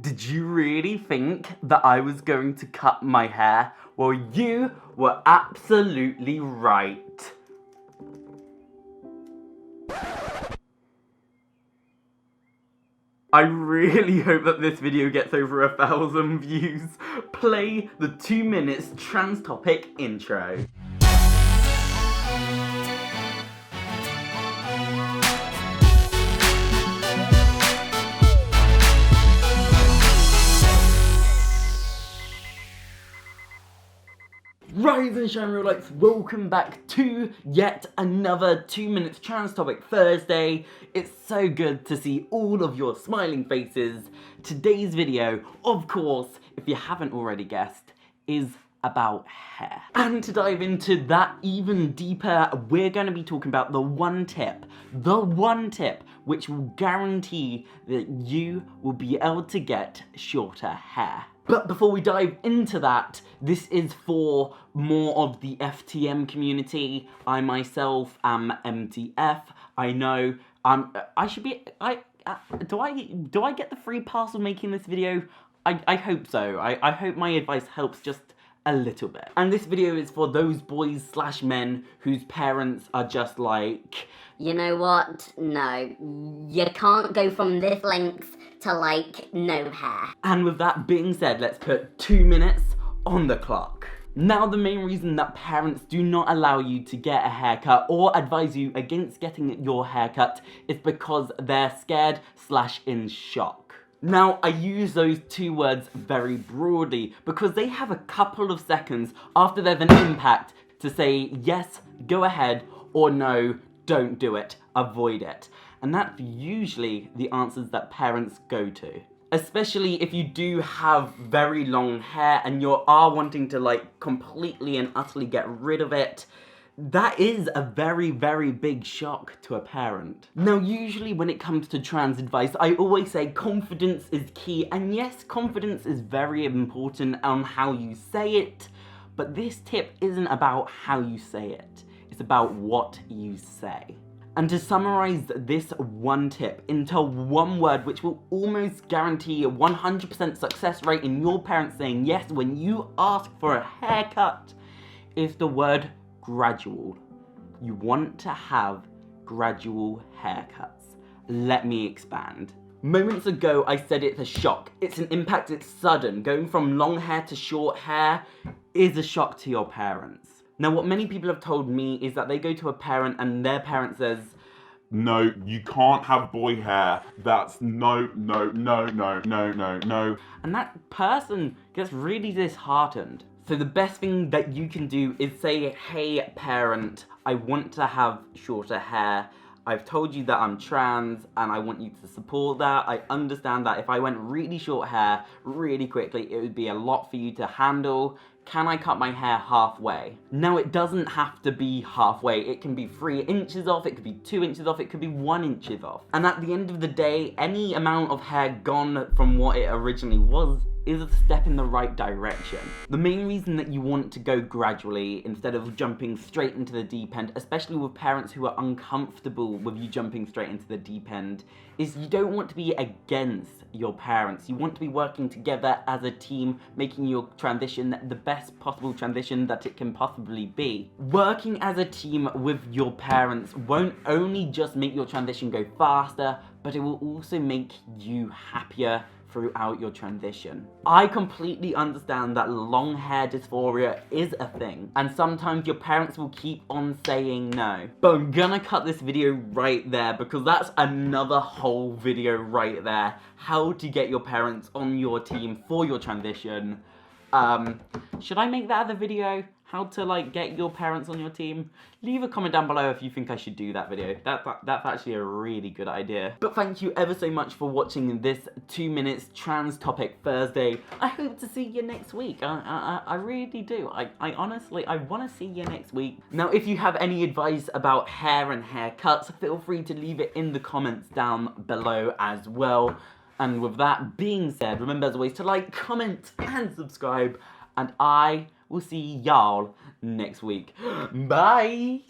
Did you really think that I was going to cut my hair? Well, you were absolutely right. I really hope that this video gets over 1,000 views. Play the 2 minutes trans topic intro. Rise and shine real lights, welcome back to yet another 2 minutes trans topic Thursday. It's so good to see all of your smiling faces. Today's video, of course, if you haven't already guessed, is about hair. And to dive into that even deeper, we're going to be talking about the one tip which will guarantee that you will be able to get shorter hair. But before we dive into that, this is for more of the FtM community. I myself am MTF. I know I should be. Do I get the free pass of making this video? I hope so. I hope my advice helps just a little bit. And this video is for those boys / men whose parents are just like, you know what? No, you can't go from this length to like no hair. And with that being said, let's put 2 minutes on the clock. Now, the main reason that parents do not allow you to get a haircut or advise you against getting your haircut is because they're scared / in shock. Now, I use those two words very broadly because they have a couple of seconds after there's an impact to say yes, go ahead, or no, don't do it, avoid it. And that's usually the answers that parents go to. Especially if you do have very long hair and you are wanting to like completely and utterly get rid of it. That is a very, very big shock to a parent. Now, usually when it comes to trans advice, I always say confidence is key. And yes, confidence is very important on how you say it. But this tip isn't about how you say it. It's about what you say. And to summarize this one tip into one word which will almost guarantee a 100% success rate in your parents saying yes when you ask for a haircut is the word gradual. You want to have gradual haircuts. Let me expand. Moments ago I said it's a shock. It's an impact, it's sudden. Going from long hair to short hair is a shock to your parents. Now, what many people have told me is that they go to a parent and their parent says, no, you can't have boy hair. That's no. And that person gets really disheartened. So the best thing that you can do is say, hey parent, I want to have shorter hair. I've told you that I'm trans and I want you to support that. I understand that if I went really short hair really quickly, it would be a lot for you to handle. Can I cut my hair halfway? Now, it doesn't have to be halfway. It can be 3 inches off, it could be 2 inches off, it could be 1 inch off. And at the end of the day, any amount of hair gone from what it originally was is a step in the right direction. The main reason that you want to go gradually instead of jumping straight into the deep end, especially with parents who are uncomfortable with you jumping straight into the deep end, is you don't want to be against your parents. You want to be working together as a team, making your transition the best possible transition that it can possibly be. Working as a team with your parents won't only just make your transition go faster, but it will also make you happier throughout your transition. I completely understand that long hair dysphoria is a thing, and sometimes your parents will keep on saying no. But I'm gonna cut this video right there because that's another whole video right there. How to get your parents on your team for your transition. Should I make that other video? How to like get your parents on your team? Leave a comment down below if you think I should do that video. That's actually a really good idea. But thank you ever so much for watching this 2 minutes trans topic Thursday. I hope to see you next week. I really do. I honestly, I want to see you next week. Now, if you have any advice about hair and haircuts, feel free to leave it in the comments down below as well. And with that being said, remember as always to like, comment, and subscribe. And I will see y'all next week. Bye!